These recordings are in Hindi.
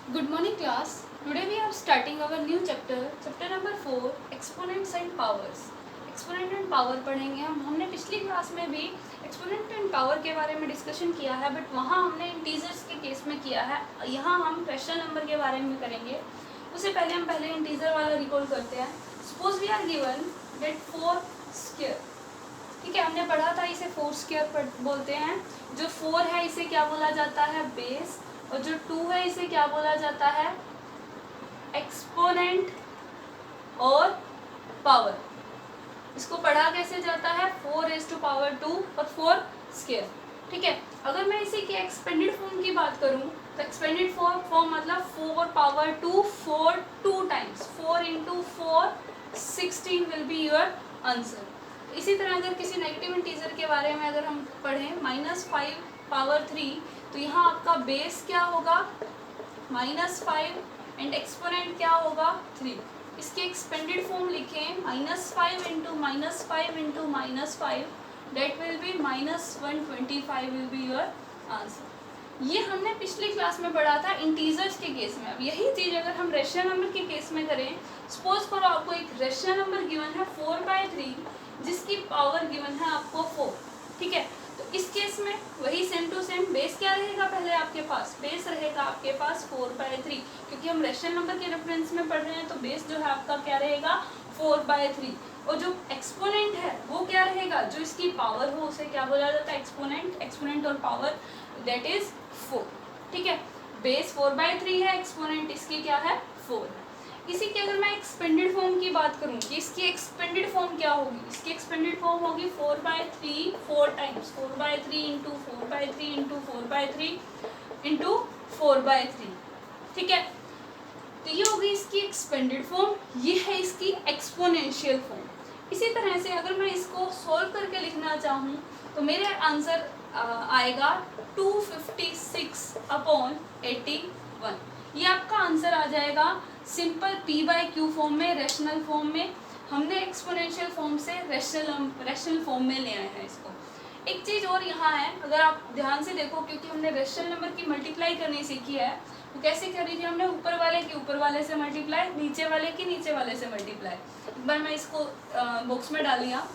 Good morning class. Today we are starting our new chapter number 4, exponents and powers. Exponent and power पढ़ेंगे हमने पिछली क्लास में भी एक्सपोनेंट एंड पावर के बारे में डिस्कशन किया है, बट वहाँ हमने इंटीजर्स के केस में किया है। यहाँ हम रैशनल नंबर के बारे में करेंगे। उससे पहले हम इंटीजर वाला रिकॉल करते हैं। Suppose we are given that 4 square, ठीक है, हमने पढ़ा था इसे 4 स्क्वायर बोलते हैं। जो 4 है इसे क्या बोला जाता है, बेस, और जो 2 है इसे क्या बोला जाता है, एक्सपोनेंट और पावर। इसको पढ़ा कैसे जाता है, 4⁻², और 4 स्क्वायर, ठीक है। अगर मैं इसी के एक्सपेंडेड फॉर्म की बात करूं तो एक्सपेंडेड फॉर्म मतलब 4⁻², 4 2 times, 4 × 4 16 will be your answer. इसी तरह अगर किसी नेगेटिव इंटीजर के बारे में अगर हम पढ़ें -5⁻³ तो यहाँ आपका बेस क्या होगा, -5, एंड एक्सपोनेंट क्या होगा, 3। इसके एक्सपेंडेड फॉर्म लिखें, -5 × -5 × -5, that will be -125 will be your answer. ये हमने पिछली क्लास में पढ़ा था इंटीजर्स के केस में। अब यही चीज़ अगर हम रेशनल नंबर के केस में करें, सपोज करो आपको एक रेशनल नंबर गिवन है 4/3 जिसकी पावर गिवन है आपको 4, ठीक है। तो इस केस में वही सेम टू सेम, बेस क्या रहेगा, पहले आपके पास बेस रहेगा आपके पास 4/3, क्योंकि हम रेशनल नंबर के रेफरेंस में पढ़ रहे हैं, तो बेस जो है आपका क्या रहेगा, 4/3। और जो एक्सपोनेंट है वो क्या रहेगा, जो इसकी पावर हो उसे क्या बोला जाता है, एक्सपोनेंट और पावर, दैट इज 4, ठीक है। बेस 4/3 है, एक्सपोनेंट इसकी क्या है, 4 है। इसी के अगर मैं एक्सपेंडेड फॉर्म की बात करूं कि इसकी एक्सपेंडेड फॉर्म क्या होगी, इसकी एक्सपेंडेड फॉर्म होगी 4/3 4 टाइम्स, 4/3 × 4/3 × 4/3 × 4/3, ठीक है। तो ये होगी इसकी एक्सपेंडेड फॉर्म, ये है इसकी एक्सपोनेंशियल फॉर्म। इसी तरह से अगर मैं इसको सॉल्व करके लिखना चाहूँ तो मेरे आंसर आएगा 256/81। ये आपका आंसर आ जाएगा सिंपल p/q फॉर्म में, रेशनल फॉर्म में। हमने एक्सपोनेंशियल फॉर्म से रेशनल फॉर्म में ले आए हैं इसको। एक चीज़ और यहाँ है, अगर आप ध्यान से देखो, क्योंकि हमने रेशनल नंबर की मल्टीप्लाई करनी सीखी है, तो कैसे करी थी हमने, ऊपर वाले की ऊपर वाले से मल्टीप्लाई, नीचे वाले की नीचे वाले से मल्टीप्लाई। एक बार मैं इसको बॉक्स में डाल लिया।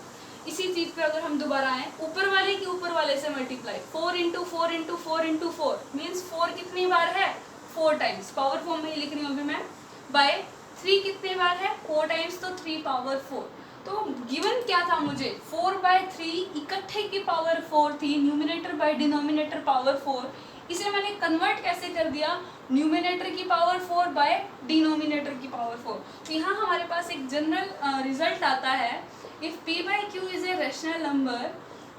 इसी चीज़ पे अगर हम दोबारा आए, ऊपर वाले की ऊपर वाले से मल्टीप्लाई, 4 × 4 × 4 × 4 मीन्स 4 कितनी बार है, 4 टाइम्स, पावर फॉर्म में ही लिख रही हूँ अभी मैं, बाय 3 कितने बार है, 4 टाइम्स, तो 3⁻4। तो गिवन क्या था मुझे, 4/3 इकट्ठे की पावर 4 थी, न्यूमिनेटर बाय डिनोमिनेटर पावर 4। इसे मैंने कन्वर्ट कैसे कर दिया, न्यूमिनेटर की पावर 4 बाय डिनोमिनेटर की पावर 4। तो यहाँ हमारे पास एक जनरल रिजल्ट आता है, if p/q is a rational number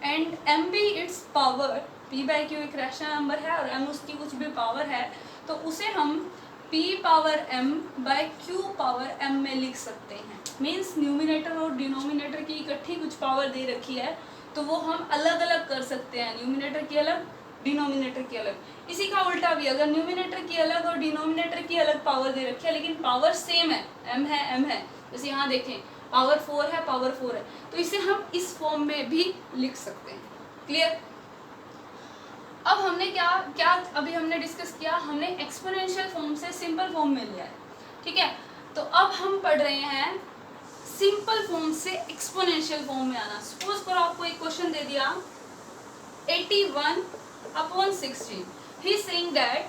and m भी इट्स पावर, p/q एक रैशनल नंबर है और m उसकी कुछ भी पावर है, तो उसे हम p⁻m/q⁻m में लिख सकते हैं। मीन्स न्यूमिनेटर और डिनोमिनेटर की इकट्ठी कुछ पावर दे रखी है, तो वो हम अलग अलग कर सकते हैं, न्यूमिनेटर की अलग, डिनोमिनेटर की अलग। इसी का उल्टा भी, अगर न्यूमिनेटर की अलग और डिनोमिनेटर की अलग पावर दे रखी है लेकिन पावर सेम है, m है, जैसे यहाँ देखें पावर 4 है, पावर 4 है, तो इसे हम इस फॉर्म में भी लिख सकते हैं। क्लियर। अब हमने क्या अभी हमने डिस्कस किया, हमने एक्सपोनेंशियल फॉर्म से सिंपल फॉर्म में लिया है, ठीक है। तो अब हम पढ़ रहे हैं सिंपल फॉर्म से एक्सपोनेंशियल फॉर्म में आना। सपोज करो आपको एक क्वेश्चन दे दिया 81/16, he is saying that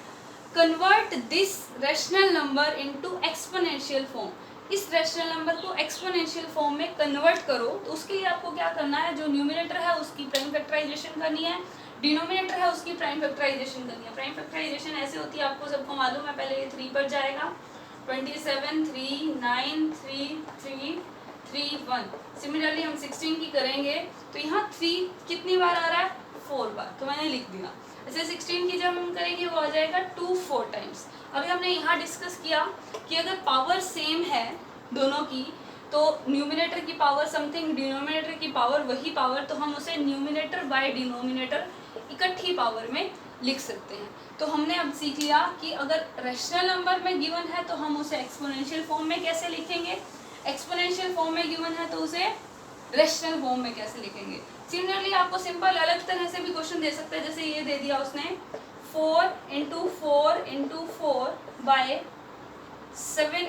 convert this rational number into exponential form. इस रैशनल नंबर को एक्सपोनेंशियल फॉर्म में कन्वर्ट करो, तो उसके लिए आपको क्या करना है, जो न्यूमिनेटर है उसकी प्राइम फैक्टराइजेशन करनी है, डिनोमिनेटर है उसकी प्राइम फैक्टराइजेशन करनी है। प्राइम फैक्टराइजेशन ऐसे होती है, आपको सबको मालूम है, पहले ये 3 पर जाएगा, 27 3 9 3 3 3 1। सिमिलरली हम 16 की करेंगे तो यहाँ 3 कितनी बार आ रहा है, 4 बार, तो मैंने लिख दिया। ऐसे 16 की जब हम करेंगे वो आ जाएगा 2 4 टाइम्स। अभी हमने यहाँ डिस्कस किया कि अगर पावर सेम है दोनों की, तो न्यूमिनेटर की पावर समथिंग, डिनोमिनेटर की पावर वही पावर, तो हम उसे न्यूमिनेटर बाय डिनोमिनेटर इकट्ठी पावर में लिख सकते हैं। तो हमने अब सीख लिया कि अगर रैशनल नंबर में गिवन है तो हम उसे एक्सपोनेंशियल फॉर्म में कैसे लिखेंगे, एक्सपोनेंशियल फॉर्म में गिवन है तो उसे रैशनल फॉर्म में कैसे लिखेंगे। सिमिलरली आपको सिंपल अलग तरह से भी क्वेश्चन दे सकता है, जैसे ये दे दिया उसने 4 × 4 × 4 बाय 7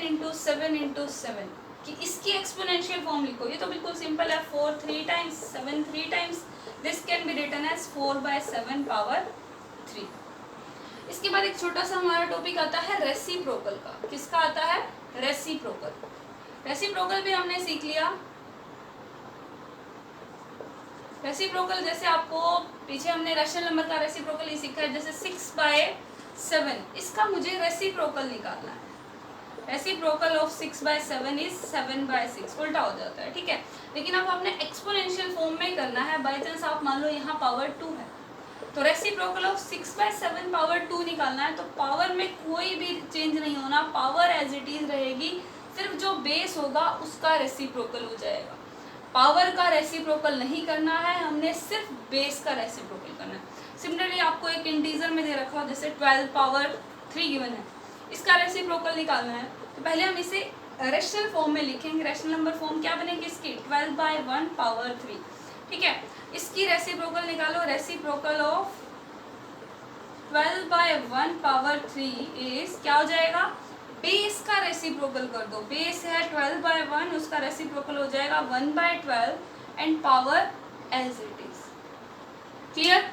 कि इसकी एक्सपोनेंशियल फॉर्म लिखो। ये तो बिल्कुल सिंपल है, 4 3 times 7 3 times, this can be written as 4/7 power 3। इसके बाद एक छोटा सा हमारा टॉपिक आता है रेसिप्रोकल का। किसका आता है? रेसिप्रोकल। रेसिप्रोकल भी हमने सीख लिया। रेसिप्रोकल जैसे आपको पीछे हमने रैशनल नंबर का रेसिप्रोकल ही सीखा है, जैसे 6/7, इसका मुझे रेसिप्रोकल निकालना है। रेसिप्रोकल ऑफ 6/7 इज 7/6, उल्टा हो जाता है, ठीक है। लेकिन अब आपने एक्सपोनेंशियल फॉर्म में करना है। बाई चांस आप मान लो यहाँ पावर 2 है, तो रेसिप्रोकल ऑफ 6/7 पावर 2 निकालना है, तो पावर में कोई भी चेंज नहीं होना, पावर एज इट इज रहेगी, सिर्फ जो बेस होगा उसका रेसिप्रोकल हो जाएगा। पावर का रेसिप्रोकल नहीं करना है हमने, सिर्फ बेस का रेसिप्रोकल करना है। सिमिलरली आपको एक इंटीजर में दे रखा हो, जैसे 12 पावर 3 गिवन है, इसका रेसिप्रोकल निकालना है, तो पहले हम इसे रैशनल फॉर्म में लिखेंगे। रैशनल नंबर फॉर्म क्या बनेगी इसकी? 12/1 पावर 3, ठीक है। इसकी रेसिप्रोकल निकालो। रेसिप्रोकल ऑफ 12/1 पावर 3 इज क्या हो जाएगा? बेस का रेसिप्रोकल कर दो। बेस है 12/1, उसका रेसिप्रोकल हो जाएगा 1/12 and power as it is. Clear?